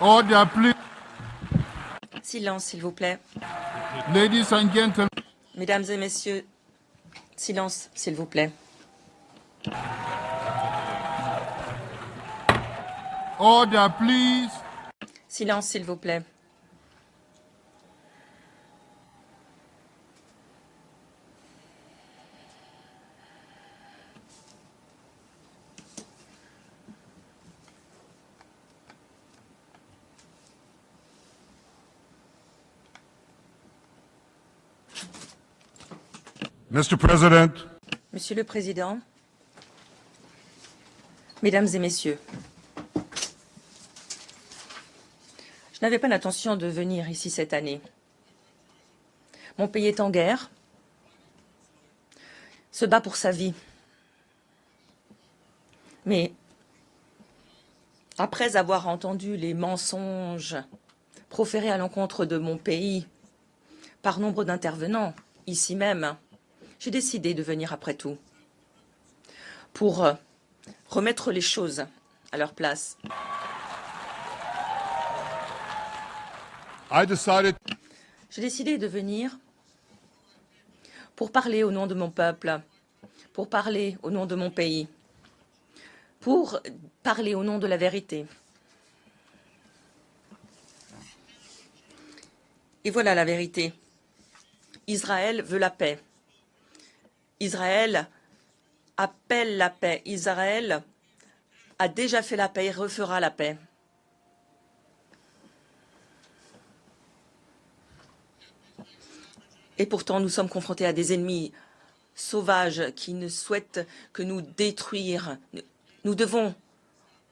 Order, please. Silence, s'il vous plaît. Ladies and gentlemen. Mesdames et messieurs, silence, s'il vous plaît. Order, please. Silence, s'il vous plaît. Mr. President. Monsieur le Président, Mesdames et Messieurs, je n'avais pas l'intention de venir ici cette année. Mon pays est en guerre, se bat pour sa vie. Mais après avoir entendu les mensonges proférés à l'encontre de mon pays par nombre d'intervenants, ici même, j'ai décidé de venir après tout pour remettre les choses à leur place. J'ai décidé de venir pour parler au nom de mon peuple, pour parler au nom de mon pays, pour parler au nom de la vérité. Et voilà la vérité. Israël veut la paix. Israël appelle la paix. Israël a déjà fait la paix et refera la paix. Et pourtant, nous sommes confrontés à des ennemis sauvages qui ne souhaitent que nous détruire. Nous devons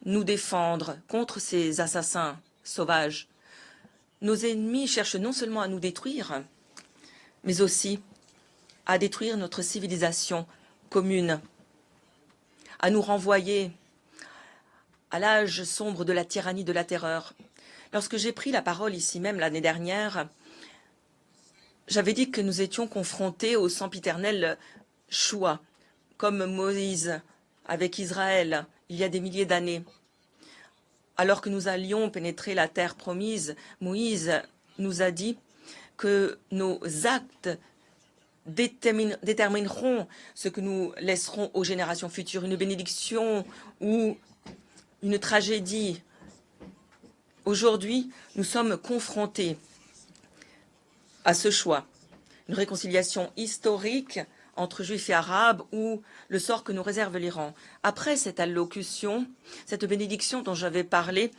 nous défendre contre ces assassins sauvages. Nos ennemis cherchent non seulement à nous détruire, mais aussi à détruire notre civilisation commune, à nous renvoyer à l'âge sombre de la tyrannie de la terreur. Lorsque j'ai pris la parole ici même l'année dernière, j'avais dit que nous étions confrontés au sempiternel choix, comme Moïse avec Israël il y a des milliers d'années. Alors que nous allions pénétrer la terre promise, Moïse nous a dit que nos actes détermineront ce que nous laisserons aux générations futures, une bénédiction ou une tragédie. Aujourd'hui, nous sommes confrontés à ce choix, une réconciliation historique entre Juifs et Arabes ou le sort que nous réserve l'Iran. Après cette allocution, cette bénédiction dont j'avais parlé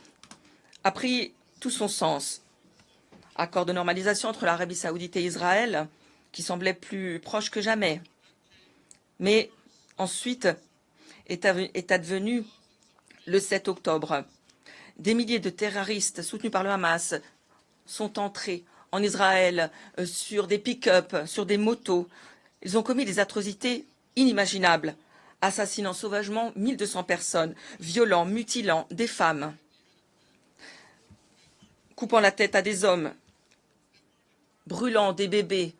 a pris tout son sens. Accord de normalisation entre l'Arabie saoudite et Israël, qui semblait plus proche que jamais. Mais ensuite est advenu le 7 octobre. Des milliers de terroristes soutenus par le Hamas sont entrés en Israël sur des pick-up, sur des motos. Ils ont commis des atrocités inimaginables, assassinant sauvagement 1200 personnes, violant, mutilant des femmes, coupant la tête à des hommes, brûlant des bébés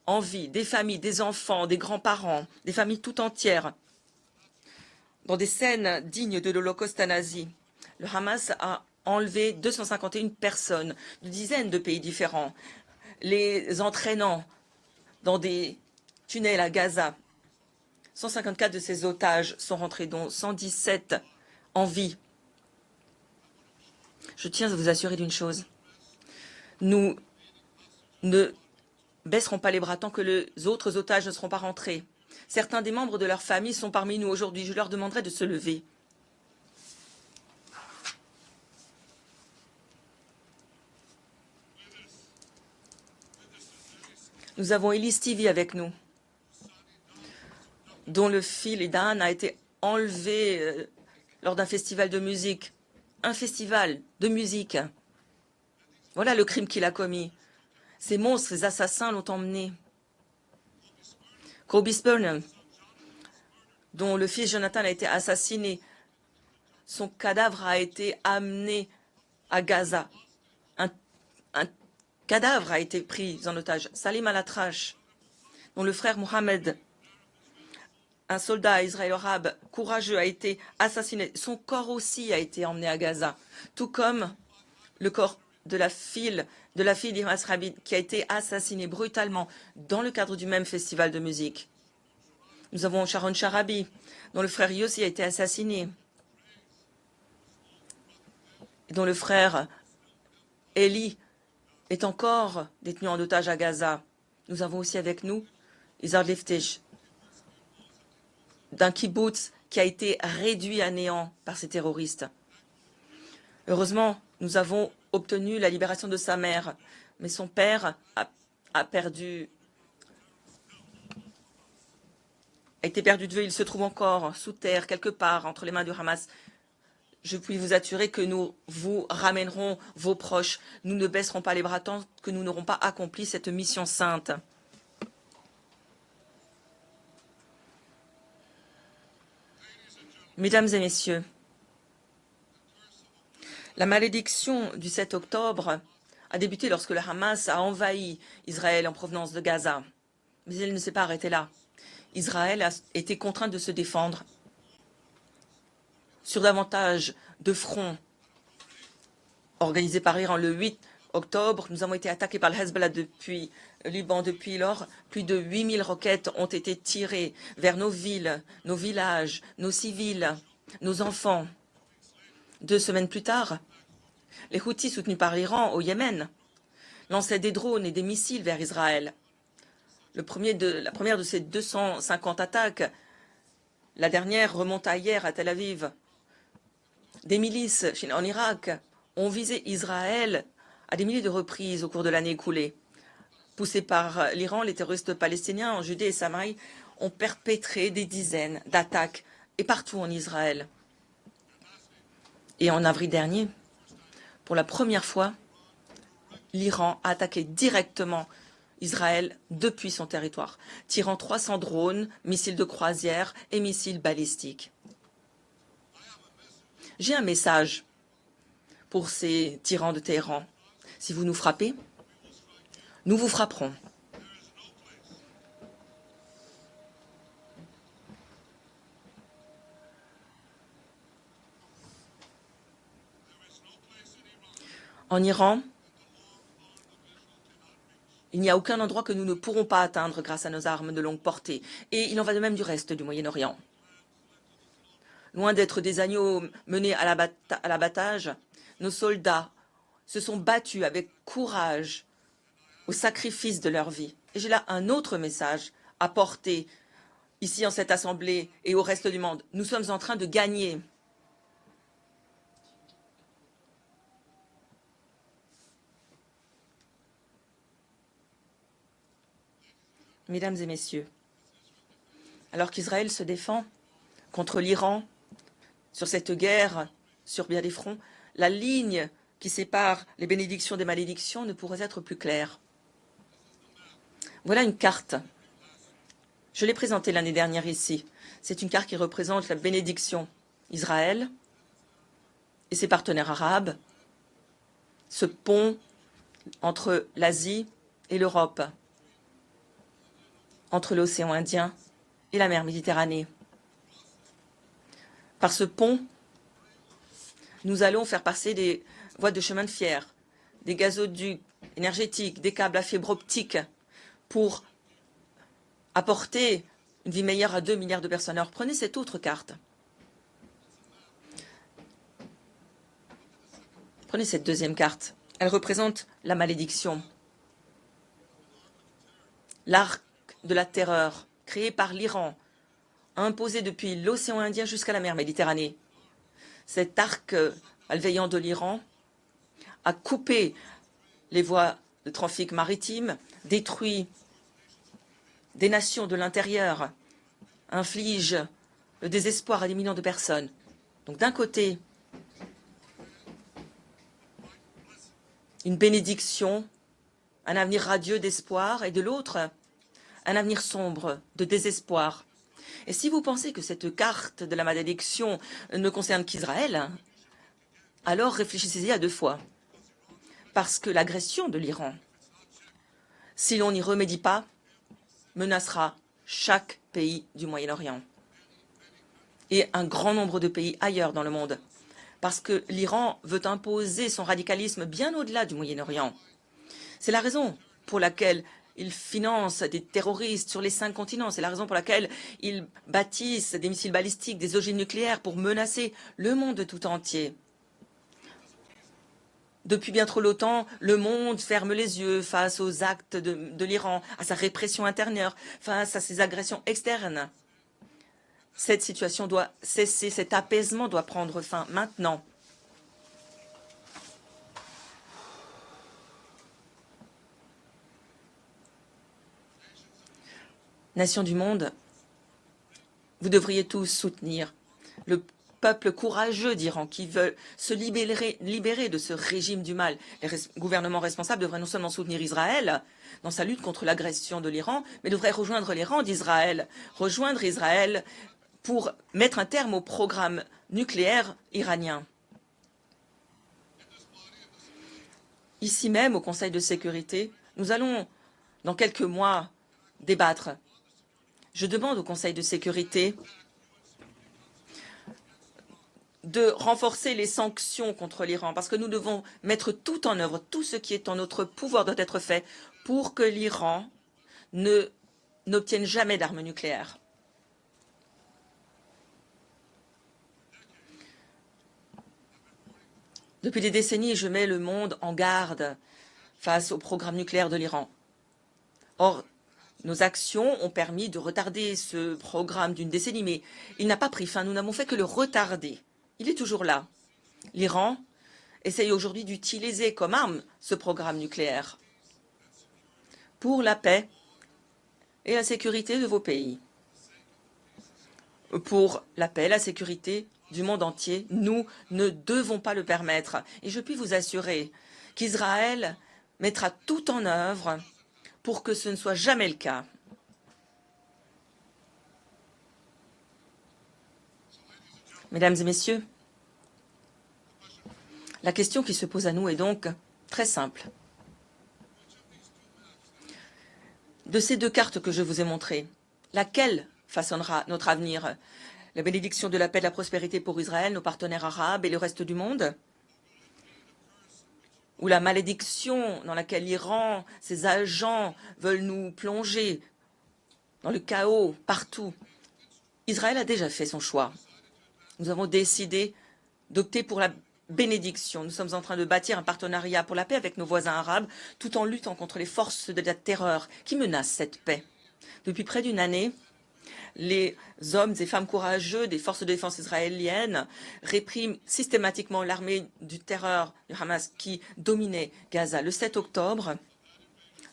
en vie, des familles, des enfants, des grands-parents, des familles tout entières. Dans des scènes dignes de l'Holocauste nazi, le Hamas a enlevé 251 personnes de dizaines de pays différents, les entraînant dans des tunnels à Gaza. 154 de ces otages sont rentrés, dont 117 en vie. Je tiens à vous assurer d'une chose. Nous ne baisseront pas les bras tant que les autres otages ne seront pas rentrés. Certains des membres de leur famille sont parmi nous aujourd'hui. Je leur demanderai de se lever. Nous avons Elise Tivi avec nous, dont le fil Idan a été enlevé lors d'un festival de musique. Un festival de musique. Voilà le crime qu'il a commis. Ces monstres, ces assassins l'ont emmené. Kobe Burnham, dont le fils Jonathan a été assassiné. Son cadavre a été amené à Gaza. Un cadavre a été pris en otage. Salim al-Atrash, dont le frère Mohamed, un soldat israélo-arabe courageux, a été assassiné. Son corps aussi a été emmené à Gaza, tout comme le corps de la fille d'Imas Rabin qui a été assassinée brutalement dans le cadre du même festival de musique. Nous avons Sharon Sharabi, dont le frère Yossi a été assassiné, et dont le frère Eli est encore détenu en otage à Gaza. Nous avons aussi avec nous Izar Leftesh, d'un kibbutz qui a été réduit à néant par ces terroristes. Heureusement, nous avons obtenu la libération de sa mère, mais son père a été perdu de vue. Il se trouve encore sous terre, quelque part, entre les mains du Hamas. Je puis vous assurer que nous vous ramènerons vos proches. Nous ne baisserons pas les bras tant que nous n'aurons pas accompli cette mission sainte. Mesdames et messieurs, la malédiction du 7 octobre a débuté lorsque le Hamas a envahi Israël en provenance de Gaza. Mais il ne s'est pas arrêté là. Israël a été contraint de se défendre sur davantage de fronts organisés par l'Iran. Le 8 octobre, nous avons été attaqués par le Hezbollah depuis le Liban. Depuis lors, plus de 8000 roquettes ont été tirées vers nos villes, nos villages, nos civils, nos enfants. 2 semaines plus tard, les Houthis soutenus par l'Iran au Yémen lançaient des drones et des missiles vers Israël. La première de ces 250 attaques, la dernière remonta hier à Tel Aviv. Des milices en Irak ont visé Israël à des milliers de reprises au cours de l'année écoulée. Poussés par l'Iran, les terroristes palestiniens en Judée et Samarie ont perpétré des dizaines d'attaques et partout en Israël. Et en avril dernier, pour la première fois, l'Iran a attaqué directement Israël depuis son territoire, tirant 300 drones, missiles de croisière et missiles balistiques. J'ai un message pour ces tyrans de Téhéran. Si vous nous frappez, nous vous frapperons. En Iran, il n'y a aucun endroit que nous ne pourrons pas atteindre grâce à nos armes de longue portée. Et il en va de même du reste du Moyen-Orient. Loin d'être des agneaux menés à l'abattage, nos soldats se sont battus avec courage au sacrifice de leur vie. Et j'ai là un autre message à porter ici en cette assemblée et au reste du monde. Nous sommes en train de gagner. Mesdames et messieurs, alors qu'Israël se défend contre l'Iran sur cette guerre sur bien des fronts, la ligne qui sépare les bénédictions des malédictions ne pourrait être plus claire. Voilà une carte. Je l'ai présentée l'année dernière ici. C'est une carte qui représente la bénédiction Israël et ses partenaires arabes, ce pont entre l'Asie et l'Europe, entre l'océan Indien et la mer Méditerranée. Par ce pont, nous allons faire passer des voies de chemin de fer, des gazoducs énergétiques, des câbles à fibre optique pour apporter une vie meilleure à 2 milliards de personnes. Alors prenez cette autre carte. Prenez cette deuxième carte. Elle représente la malédiction. L'arc de la terreur créé par l'Iran, imposé depuis l'océan Indien jusqu'à la mer Méditerranée. Cet arc malveillant de l'Iran a coupé les voies de trafic maritime, détruit des nations de l'intérieur, inflige le désespoir à des millions de personnes. Donc d'un côté, une bénédiction, un avenir radieux d'espoir, et de l'autre, un avenir sombre de désespoir. Et si vous pensez que cette carte de la malédiction ne concerne qu'Israël, alors réfléchissez-y à 2 fois. Parce que l'agression de l'Iran, si l'on n'y remédie pas, menacera chaque pays du Moyen-Orient et un grand nombre de pays ailleurs dans le monde. parce que l'Iran veut imposer son radicalisme bien au-delà du Moyen-Orient. C'est la raison pour laquelle ils financent des terroristes sur les 5 continents. C'est la raison pour laquelle ils bâtissent des missiles balistiques, des ogives nucléaires pour menacer le monde tout entier. Depuis bien trop longtemps, le monde ferme les yeux face aux actes de l'Iran, à sa répression intérieure, face à ses agressions externes. Cette situation doit cesser, cet apaisement doit prendre fin maintenant. Nations du monde, vous devriez tous soutenir le peuple courageux d'Iran qui veut se libérer de ce régime du mal. Les gouvernements responsables devraient non seulement soutenir Israël dans sa lutte contre l'agression de l'Iran, mais devraient rejoindre les rangs d'Israël, rejoindre Israël pour mettre un terme au programme nucléaire iranien. Ici même, au Conseil de sécurité, nous allons, dans quelques mois, débattre. Je demande au Conseil de sécurité de renforcer les sanctions contre l'Iran, parce que nous devons mettre tout en œuvre, tout ce qui est en notre pouvoir doit être fait pour que l'Iran n'obtienne jamais d'armes nucléaires. Depuis des décennies, je mets le monde en garde face au programme nucléaire de l'Iran. Or, nos actions ont permis de retarder ce programme d'une décennie, mais il n'a pas pris fin. Nous n'avons fait que le retarder. Il est toujours là. L'Iran essaye aujourd'hui d'utiliser comme arme ce programme nucléaire pour la paix et la sécurité de vos pays. Pour la paix et la sécurité du monde entier, nous ne devons pas le permettre. Et je puis vous assurer qu'Israël mettra tout en œuvre pour que ce ne soit jamais le cas. Mesdames et messieurs, la question qui se pose à nous est donc très simple. De ces 2 cartes que je vous ai montrées, laquelle façonnera notre avenir? La bénédiction de la paix et de la prospérité pour Israël, nos partenaires arabes et le reste du monde? Ou la malédiction dans laquelle l'Iran, ses agents veulent nous plonger dans le chaos partout? Israël a déjà fait son choix. Nous avons décidé d'opter pour la bénédiction. Nous sommes en train de bâtir un partenariat pour la paix avec nos voisins arabes, tout en luttant contre les forces de la terreur qui menacent cette paix. Depuis près d'une année, les hommes et femmes courageux des forces de défense israéliennes répriment systématiquement l'armée du terreur du Hamas qui dominait Gaza. Le 7 octobre,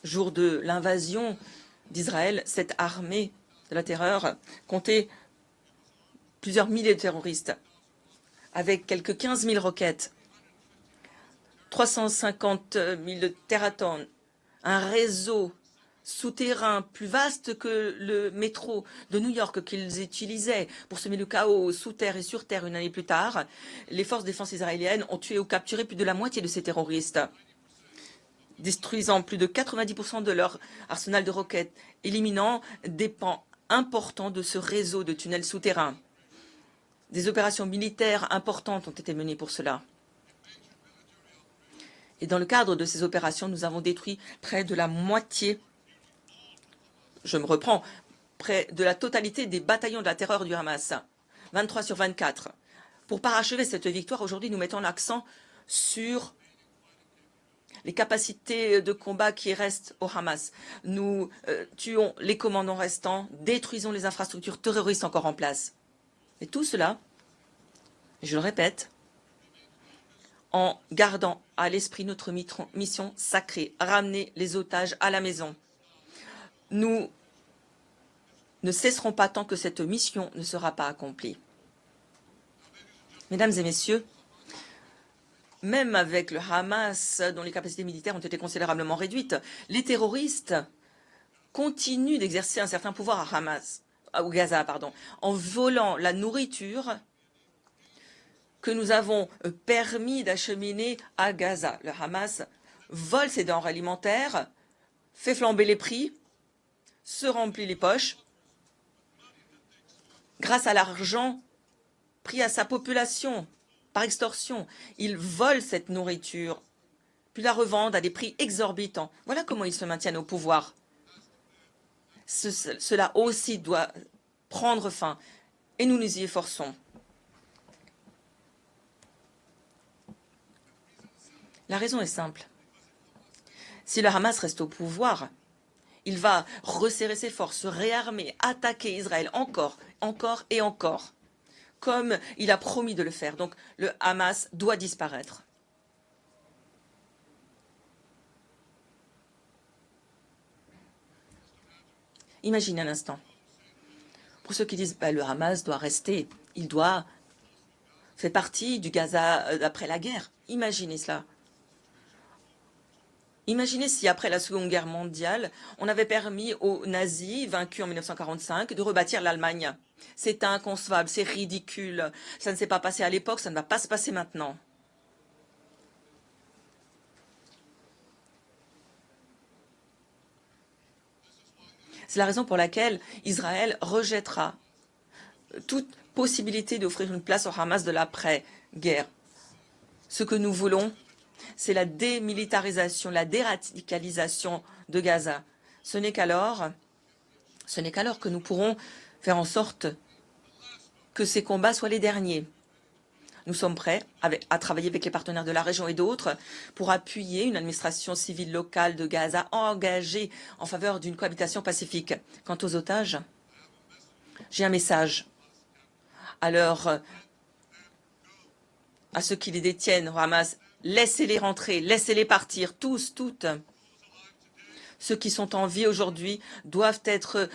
jour de l'invasion d'Israël, cette armée de la terreur comptait plusieurs milliers de terroristes, avec quelques 15 000 roquettes, 350 000 terratones, un réseau souterrain plus vaste que le métro de New York qu'ils utilisaient pour semer le chaos sous terre et sur terre une année plus tard. Les forces de défense israéliennes ont tué ou capturé plus de la moitié de ces terroristes, détruisant plus de 90% de leur arsenal de roquettes, éliminant des pans importants de ce réseau de tunnels souterrains. Des opérations militaires importantes ont été menées pour cela. Et dans le cadre de ces opérations, nous avons détruit près de la moitié, je me reprends, près de la totalité des bataillons de la terreur du Hamas, 23 sur 24. Pour parachever cette victoire, aujourd'hui, nous mettons l'accent sur les capacités de combat qui restent au Hamas. Nous tuons les commandants restants, détruisons les infrastructures terroristes encore en place. Et tout cela, je le répète, en gardant à l'esprit notre mission sacrée, ramener les otages à la maison. Nous ne cesserons pas tant que cette mission ne sera pas accomplie. Mesdames et messieurs, même avec le Hamas, dont les capacités militaires ont été considérablement réduites, les terroristes continuent d'exercer un certain pouvoir au Gaza, en volant la nourriture que nous avons permis d'acheminer à Gaza. Le Hamas vole ses denrées alimentaires, fait flamber les prix, se remplit les poches grâce à l'argent pris à sa population. par extorsion. Ils volent cette nourriture, puis la revendent à des prix exorbitants. Voilà comment ils se maintiennent au pouvoir. Cela aussi doit prendre fin, et nous nous y efforçons. La raison est simple. Si le Hamas reste au pouvoir, il va resserrer ses forces, se réarmer, attaquer Israël encore, encore et encore, comme il a promis de le faire. Donc le Hamas doit disparaître. Imaginez un instant. Pour ceux qui disent le Hamas doit rester, il doit faire partie du Gaza après la guerre. Imaginez cela. Imaginez si, après la Seconde Guerre mondiale, on avait permis aux nazis, vaincus en 1945, de rebâtir l'Allemagne. C'est inconcevable, c'est ridicule. Ça ne s'est pas passé à l'époque, ça ne va pas se passer maintenant. C'est la raison pour laquelle Israël rejettera toute possibilité d'offrir une place au Hamas de l'après-guerre. Ce que nous voulons, c'est la démilitarisation, la déradicalisation de Gaza. Ce n'est qu'alors que nous pourrons faire en sorte que ces combats soient les derniers. Nous sommes prêts à travailler avec les partenaires de la région et d'autres pour appuyer une administration civile locale de Gaza engagée en faveur d'une cohabitation pacifique. Quant aux otages, j'ai un message à ceux qui les détiennent au Hamas. Laissez-les rentrer, laissez-les partir, tous, toutes. Ceux qui sont en vie aujourd'hui doivent être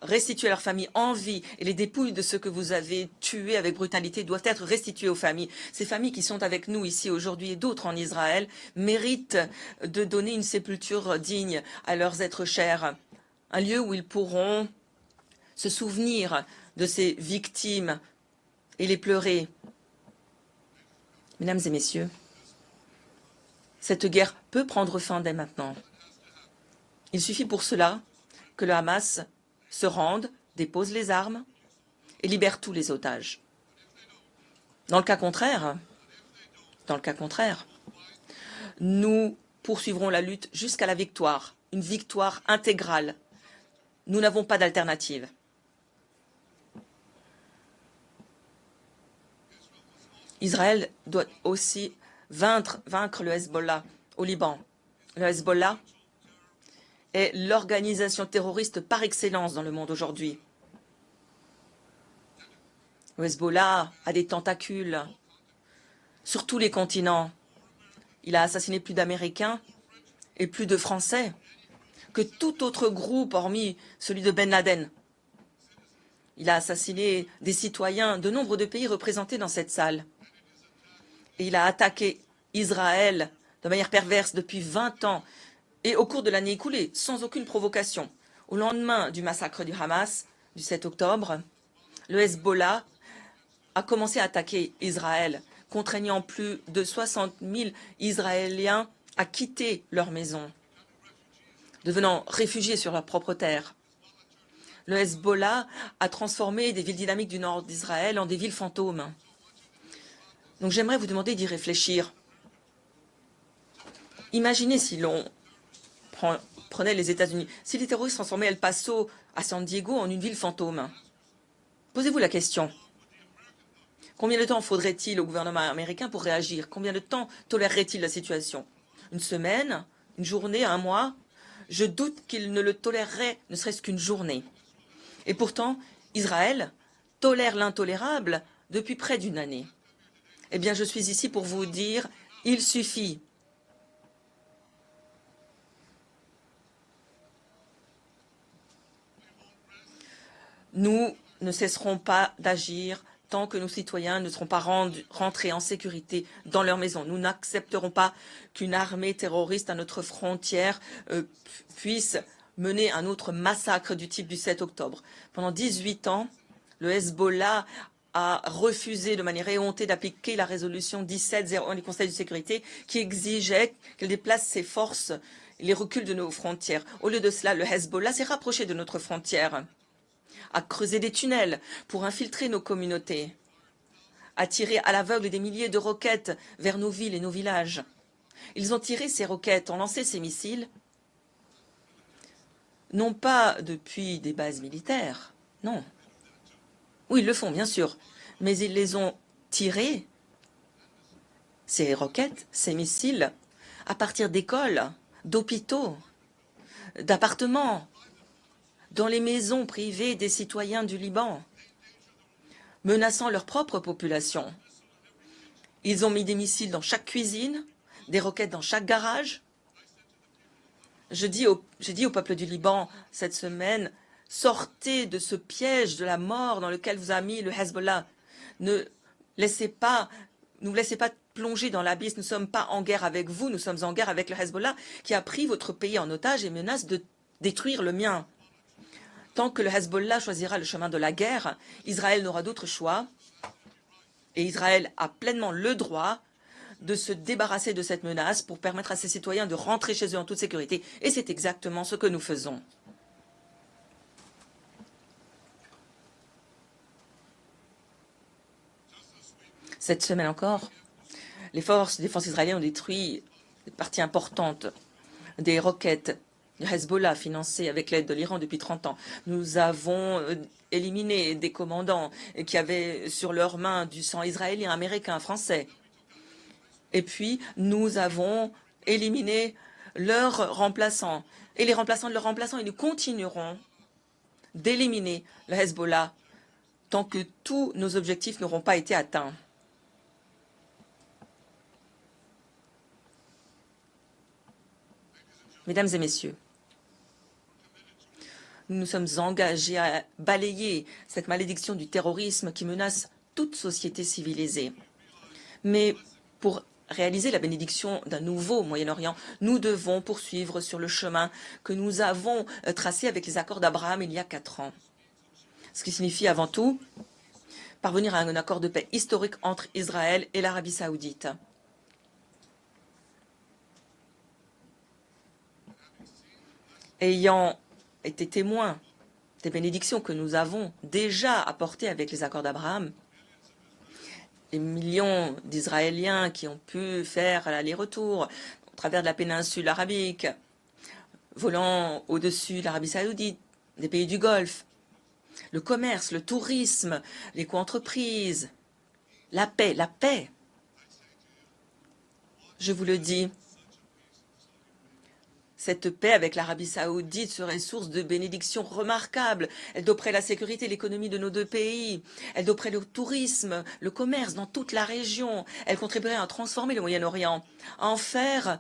restitués à leurs familles en vie, et les dépouilles de ceux que vous avez tués avec brutalité doivent être restituées aux familles. Ces familles qui sont avec nous ici aujourd'hui et d'autres en Israël méritent de donner une sépulture digne à leurs êtres chers, un lieu où ils pourront se souvenir de ces victimes et les pleurer. Mesdames et messieurs, cette guerre peut prendre fin dès maintenant. Il suffit pour cela que le Hamas se rende, dépose les armes et libère tous les otages. Dans le cas contraire, nous poursuivrons la lutte jusqu'à la victoire, une victoire intégrale. Nous n'avons pas d'alternative. Israël doit aussi vaincre le Hezbollah au Liban. Le Hezbollah est l'organisation terroriste par excellence dans le monde aujourd'hui. Le Hezbollah a des tentacules sur tous les continents. Il a assassiné plus d'Américains et plus de Français que tout autre groupe hormis celui de Ben Laden. Il a assassiné des citoyens de nombre de pays représentés dans cette salle. Et il a attaqué Israël de manière perverse depuis 20 ans et au cours de l'année écoulée, sans aucune provocation. Au lendemain du massacre du Hamas, du 7 octobre, le Hezbollah a commencé à attaquer Israël, contraignant plus de 60 000 Israéliens à quitter leur maison, devenant réfugiés sur leur propre terre. Le Hezbollah a transformé des villes dynamiques du nord d'Israël en des villes fantômes. Donc j'aimerais vous demander d'y réfléchir. Imaginez si l'on prenait les États-Unis, si les terroristes transformaient El Paso à San Diego en une ville fantôme. Posez-vous la question. Combien de temps faudrait-il au gouvernement américain pour réagir? Combien de temps tolérerait-il la situation? Une semaine? Une journée? Un mois? Je doute qu'il ne le tolérerait ne serait-ce qu'une journée. Et pourtant, Israël tolère l'intolérable depuis près d'une année. Eh bien, je suis ici pour vous dire, il suffit. Nous ne cesserons pas d'agir tant que nos citoyens ne seront pas rentrés en sécurité dans leur maison. Nous n'accepterons pas qu'une armée terroriste à notre frontière puisse mener un autre massacre du type du 7 octobre. Pendant 18 ans, le Hezbollah a refusé de manière éhontée d'appliquer la résolution 1701 du Conseil de sécurité qui exigeait qu'elle déplace ses forces et les reculs de nos frontières. Au lieu de cela, le Hezbollah s'est rapproché de notre frontière, a creusé des tunnels pour infiltrer nos communautés, à tirer à l'aveugle des milliers de roquettes vers nos villes et nos villages. Ils ont tiré ces roquettes, ont lancé ces missiles, non pas depuis des bases militaires, non. Oui, ils le font, bien sûr, mais ils les ont tirés, ces roquettes, ces missiles, à partir d'écoles, d'hôpitaux, d'appartements, dans les maisons privées des citoyens du Liban, menaçant leur propre population. Ils ont mis des missiles dans chaque cuisine, des roquettes dans chaque garage. J'ai dit au peuple du Liban cette semaine, sortez de ce piège de la mort dans lequel vous a mis le Hezbollah. Ne nous laissez pas plonger dans l'abysse. Nous ne sommes pas en guerre avec vous, nous sommes en guerre avec le Hezbollah qui a pris votre pays en otage et menace de détruire le mien. Tant que le Hezbollah choisira le chemin de la guerre, Israël n'aura d'autre choix. Et Israël a pleinement le droit de se débarrasser de cette menace pour permettre à ses citoyens de rentrer chez eux en toute sécurité. Et c'est exactement ce que nous faisons. Cette semaine encore, les forces de défense israéliennes ont détruit une partie importante des roquettes du Hezbollah financées avec l'aide de l'Iran depuis 30 ans. Nous avons éliminé des commandants qui avaient sur leurs mains du sang israélien, américain, français. Et puis, nous avons éliminé leurs remplaçants. Et les remplaçants de leurs remplaçants, et nous continuerons d'éliminer le Hezbollah tant que tous nos objectifs n'auront pas été atteints. Mesdames et messieurs, nous nous sommes engagés à balayer cette malédiction du terrorisme qui menace toute société civilisée. Mais pour réaliser la bénédiction d'un nouveau Moyen-Orient, nous devons poursuivre sur le chemin que nous avons tracé avec les accords d'Abraham il y a 4 ans. Ce qui signifie avant tout parvenir à un accord de paix historique entre Israël et l'Arabie saoudite. Ayant été témoin des bénédictions que nous avons déjà apportées avec les accords d'Abraham, les millions d'Israéliens qui ont pu faire l'aller-retour au travers de la péninsule arabique, volant au-dessus de l'Arabie saoudite, des pays du Golfe, le commerce, le tourisme, les co-entreprises, la paix. Je vous le dis, cette paix avec l'Arabie saoudite serait source de bénédictions remarquables. Elle doperait la sécurité et l'économie de nos deux pays. Elle doperait le tourisme, le commerce dans toute la région. Elle contribuerait à transformer le Moyen-Orient, à en faire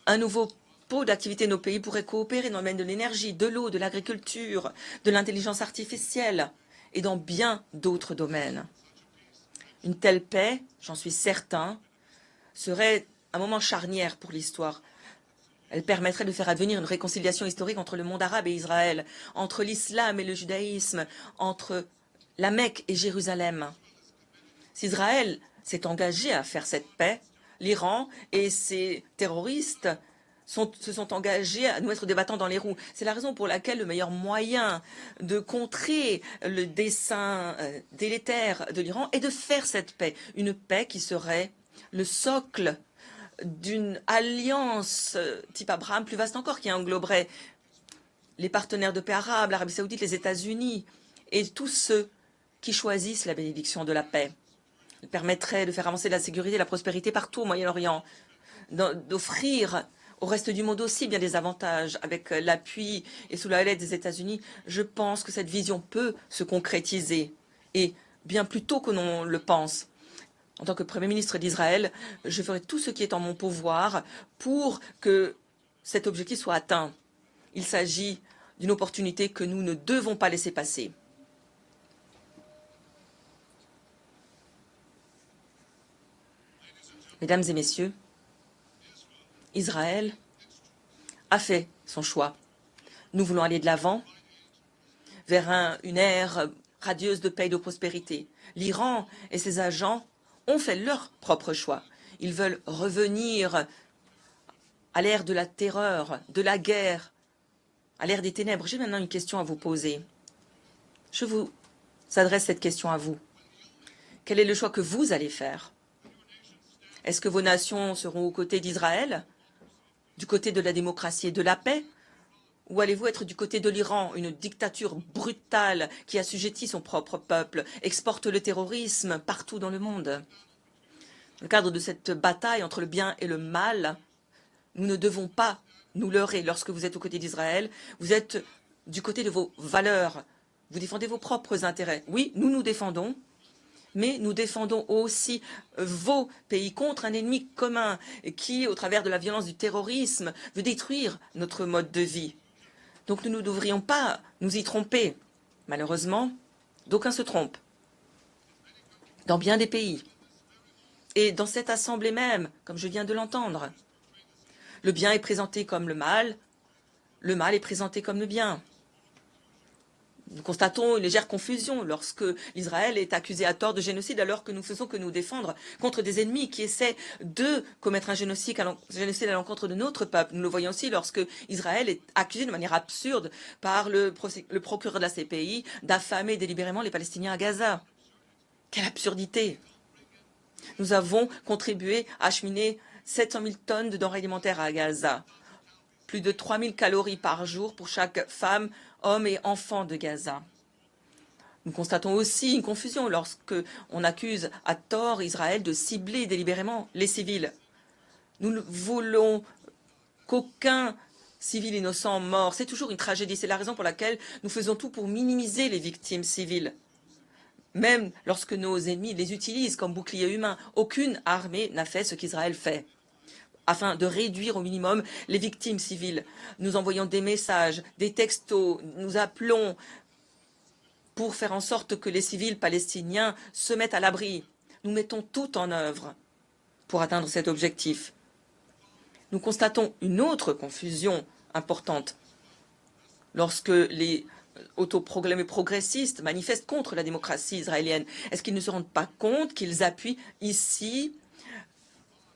un nouveau pôle d'activité. Nos pays pourraient coopérer dans le domaine de l'énergie, de l'eau, de l'agriculture, de l'intelligence artificielle et dans bien d'autres domaines. Une telle paix, j'en suis certain, serait un moment charnière pour l'histoire. Elle permettrait de faire advenir une réconciliation historique entre le monde arabe et Israël, entre l'islam et le judaïsme, entre la Mecque et Jérusalem. Si Israël s'est engagé à faire cette paix, l'Iran et ses terroristes se sont engagés à nous mettre des bâtons dans les roues. C'est la raison pour laquelle le meilleur moyen de contrer le dessein délétère de l'Iran est de faire cette paix. Une paix qui serait le socle d'une alliance type Abraham plus vaste encore, qui engloberait les partenaires de paix arabes, l'Arabie saoudite, les États-Unis et tous ceux qui choisissent la bénédiction de la paix. Elle permettrait de faire avancer la sécurité et la prospérité partout au Moyen-Orient, d'offrir au reste du monde aussi bien des avantages avec l'appui et sous la l'aide des États-Unis. Je pense que cette vision peut se concrétiser et bien plus tôt que l'on le pense. En tant que Premier ministre d'Israël, je ferai tout ce qui est en mon pouvoir pour que cet objectif soit atteint. Il s'agit d'une opportunité que nous ne devons pas laisser passer. Mesdames et messieurs, Israël a fait son choix. Nous voulons aller de l'avant vers une ère radieuse de paix et de prospérité. L'Iran et ses agents ont fait leur propre choix. Ils veulent revenir à l'ère de la terreur, de la guerre, à l'ère des ténèbres. J'ai maintenant une question à vous poser. Je vous adresse cette question à vous. Quel est le choix que vous allez faire? Est-ce que vos nations seront aux côtés d'Israël, du côté de la démocratie et de la paix? Ou allez-vous être du côté de l'Iran, une dictature brutale qui assujettit son propre peuple, exporte le terrorisme partout dans le monde? Dans le cadre de cette bataille entre le bien et le mal, nous ne devons pas nous leurrer. Lorsque vous êtes aux côtés d'Israël, vous êtes du côté de vos valeurs. Vous défendez vos propres intérêts. Oui, nous nous défendons, mais nous défendons aussi vos pays contre un ennemi commun qui, au travers de la violence du terrorisme, veut détruire notre mode de vie. Donc nous ne devrions pas nous y tromper. Malheureusement, d'aucuns se trompent. Dans bien des pays. Et dans cette assemblée même, comme je viens de l'entendre, le bien est présenté comme le mal est présenté comme le bien. Nous constatons une légère confusion lorsque l'Israël est accusé à tort de génocide alors que nous faisons que nous défendre contre des ennemis qui essaient de commettre un génocide à l'encontre de notre peuple. Nous le voyons aussi lorsque Israël est accusé de manière absurde par le procureur de la CPI d'affamer délibérément les Palestiniens à Gaza. Quelle absurdité! Nous avons contribué à acheminer 700 000 tonnes de denrées alimentaires à Gaza. Plus de 3 000 calories par jour pour chaque femme, homme et enfant de Gaza. Nous constatons aussi une confusion lorsque on accuse à tort Israël de cibler délibérément les civils. Nous ne voulons qu'aucun civil innocent mort. C'est toujours une tragédie. C'est la raison pour laquelle nous faisons tout pour minimiser les victimes civiles. Même lorsque nos ennemis les utilisent comme boucliers humains, aucune armée n'a fait ce qu'Israël fait. Afin de réduire au minimum les victimes civiles, nous envoyons des messages, des textos, nous appelons pour faire en sorte que les civils palestiniens se mettent à l'abri. Nous mettons tout en œuvre pour atteindre cet objectif. Nous constatons une autre confusion importante lorsque les autoproclamés progressistes manifestent contre la démocratie israélienne. Est-ce qu'ils ne se rendent pas compte qu'ils appuient ici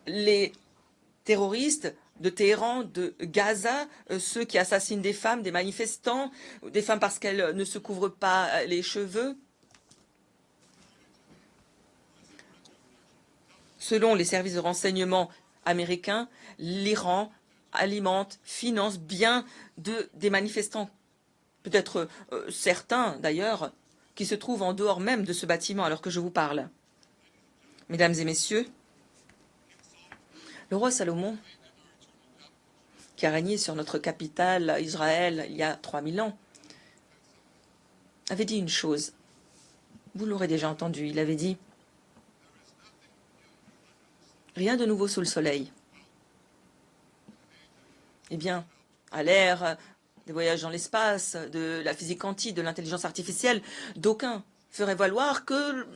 les terroristes de Téhéran, de Gaza, ceux qui assassinent des femmes, des manifestants, des femmes parce qu'elles ne se couvrent pas les cheveux? Selon les services de renseignement américains, l'Iran alimente, finance bien des manifestants, peut-être certains d'ailleurs, qui se trouvent en dehors même de ce bâtiment alors que je vous parle. Mesdames et messieurs, le roi Salomon, qui a régné sur notre capitale, Israël, il y a 3000 ans, avait dit une chose. Vous l'aurez déjà entendu, il avait dit « Rien de nouveau sous le soleil ». Eh bien, à l'ère des voyages dans l'espace, de la physique quantique, de l'intelligence artificielle, d'aucuns feraient valoir que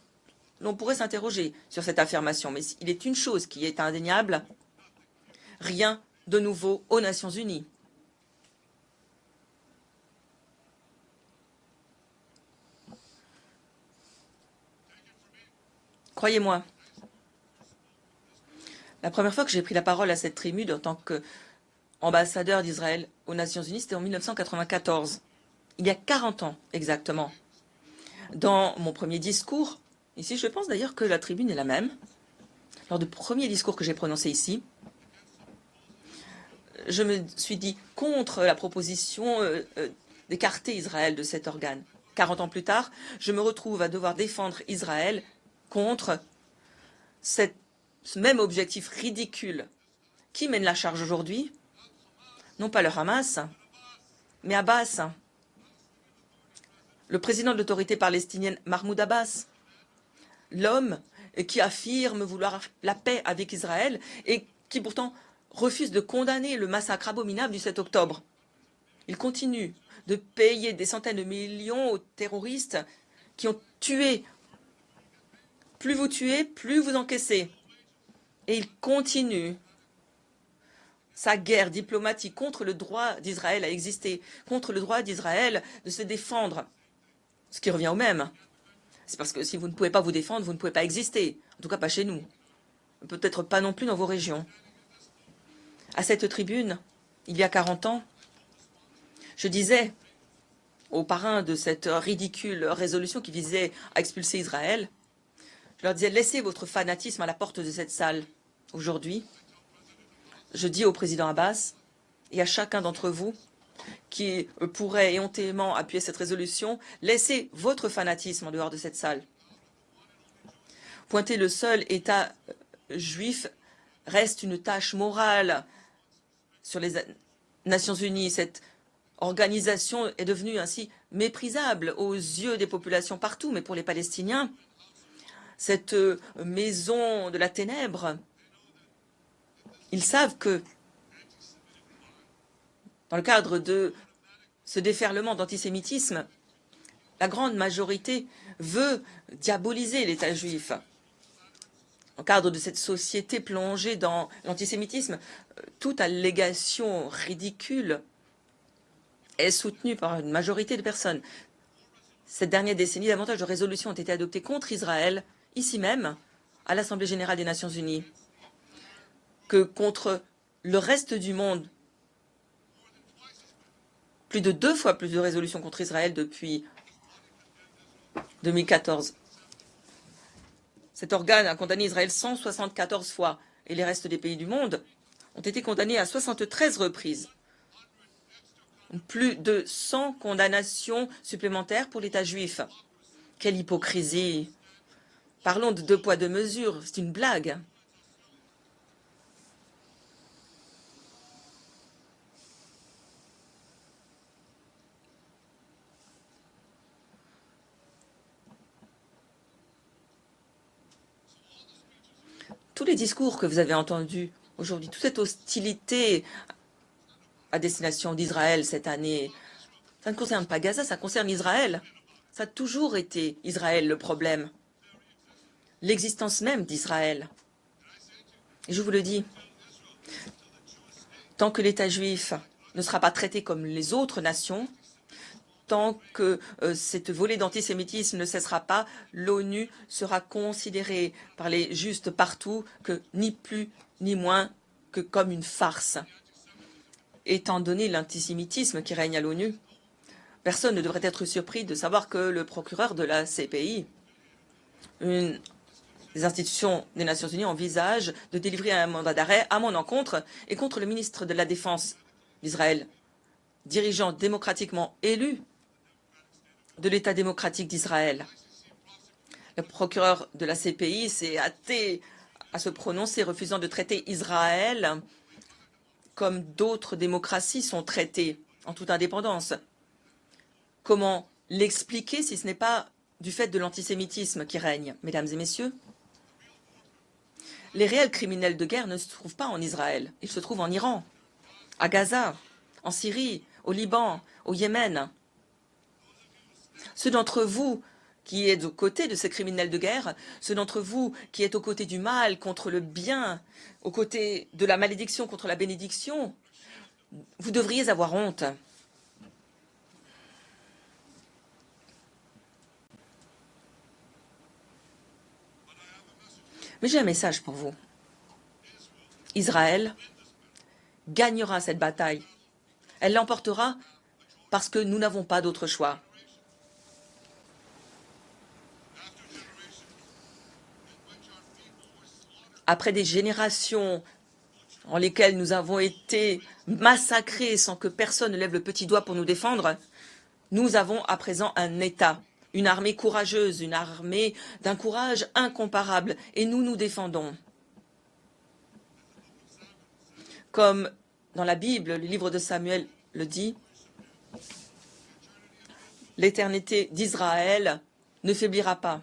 l'on pourrait s'interroger sur cette affirmation. Mais il est une chose qui est indéniable, rien de nouveau aux Nations Unies. Croyez-moi, la première fois que j'ai pris la parole à cette tribune en tant qu'ambassadeur d'Israël aux Nations Unies, c'était en 1994, il y a 40 ans exactement. Dans mon premier discours, ici je pense d'ailleurs que la tribune est la même, lors du premier discours que j'ai prononcé ici, je me suis dit contre la proposition d'écarter Israël de cet organe. 40 ans plus tard, je me retrouve à devoir défendre Israël contre ce même objectif ridicule. Qui mène la charge aujourd'hui? Non pas le Hamas, mais Abbas, le président de l'autorité palestinienne Mahmoud Abbas, l'homme qui affirme vouloir la paix avec Israël et qui pourtant refuse de condamner le massacre abominable du 7 octobre. Il continue de payer des centaines de millions aux terroristes qui ont tué. Plus vous tuez, plus vous encaissez. Et il continue sa guerre diplomatique contre le droit d'Israël à exister, contre le droit d'Israël de se défendre. Ce qui revient au même. C'est parce que si vous ne pouvez pas vous défendre, vous ne pouvez pas exister. En tout cas, pas chez nous. Peut-être pas non plus dans vos régions. À cette tribune, il y a 40 ans, je disais au parrain de cette ridicule résolution qui visait à expulser Israël, Je leur disais, laissez votre fanatisme à la porte de cette salle. Aujourd'hui, je dis au président Abbas et à chacun d'entre vous qui pourrait éhontément appuyer cette résolution, laissez votre fanatisme en dehors de cette salle. Pointer le seul État juif reste une tâche morale sur les Nations Unies. Cette organisation est devenue ainsi méprisable aux yeux des populations partout, mais pour les Palestiniens, cette maison de la ténèbre, ils savent que dans le cadre de ce déferlement d'antisémitisme, la grande majorité veut diaboliser l'État juif. Dans le cadre de cette société plongée dans l'antisémitisme, toute allégation ridicule est soutenue par une majorité de personnes. Cette dernière décennie, davantage de résolutions ont été adoptées contre Israël, ici même, à l'Assemblée générale des Nations unies, que contre le reste du monde. Plus de 2 fois plus de résolutions contre Israël depuis 2014. Cet organe a condamné Israël 174 fois et les restes des pays du monde ont été condamnés à 73 reprises. Plus de 100 condamnations supplémentaires pour l'État juif. Quelle hypocrisie! Parlons de 2 poids 2 mesures, c'est une blague. Tous les discours que vous avez entendus aujourd'hui, toute cette hostilité à destination d'Israël cette année, ça ne concerne pas Gaza, ça concerne Israël. Ça a toujours été Israël le problème. L'existence même d'Israël. Et je vous le dis, tant que l'État juif ne sera pas traité comme les autres nations, tant que cette volée d'antisémitisme ne cessera pas, l'ONU sera considérée par les justes partout que ni plus ni moins que comme une farce. Étant donné l'antisémitisme qui règne à l'ONU, personne ne devrait être surpris de savoir que le procureur de la CPI, une des institutions des Nations Unies, envisage de délivrer un mandat d'arrêt à mon encontre et contre le ministre de la Défense d'Israël, dirigeant démocratiquement élu de l'État démocratique d'Israël. Le procureur de la CPI s'est hâté à se prononcer, refusant de traiter Israël comme d'autres démocraties sont traitées, en toute indépendance. Comment l'expliquer si ce n'est pas du fait de l'antisémitisme qui règne, mesdames et messieurs? Les réels criminels de guerre ne se trouvent pas en Israël, ils se trouvent en Iran, à Gaza, en Syrie, au Liban, au Yémen. Ceux d'entre vous qui êtes aux côtés de ces criminels de guerre, ceux d'entre vous qui êtes aux côtés du mal contre le bien, aux côtés de la malédiction contre la bénédiction, vous devriez avoir honte. Mais j'ai un message pour vous. Israël gagnera cette bataille. Elle l'emportera parce que nous n'avons pas d'autre choix. Après des générations en lesquelles nous avons été massacrés sans que personne ne lève le petit doigt pour nous défendre, nous avons à présent un État, une armée courageuse, une armée d'un courage incomparable, et nous nous défendons. Comme dans la Bible, le livre de Samuel le dit, l'éternité d'Israël ne faiblira pas.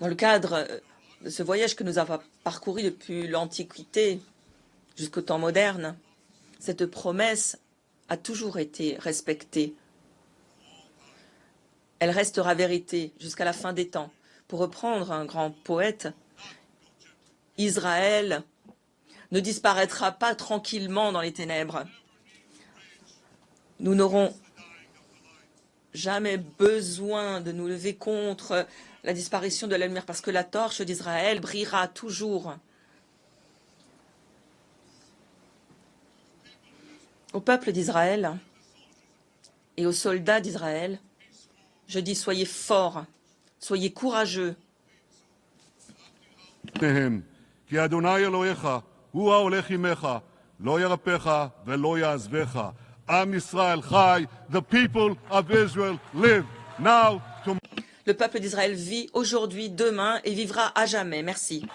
Dans le cadre de ce voyage que nous avons parcouru depuis l'Antiquité jusqu'au temps moderne, cette promesse a toujours été respectée. Elle restera vérité jusqu'à la fin des temps. Pour reprendre un grand poète, Israël ne disparaîtra pas tranquillement dans les ténèbres. Nous n'aurons jamais besoin de nous lever contre la disparition de la lumière, parce que la torche d'Israël brillera toujours. Au peuple d'Israël et aux soldats d'Israël, je dis soyez forts, soyez courageux. פניהם, כי אדוני אלוהיך הוא ההולך עמך, לא ירפך ולא יעזבך. עם ישראל חי, the people of Israel live now, tomorrow. Le peuple d'Israël vit aujourd'hui, demain et vivra à jamais. Merci.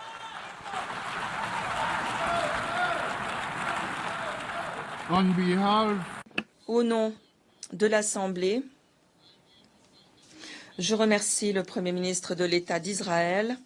On behalf Au nom de l'Assemblée, je remercie le Premier ministre de l'État d'Israël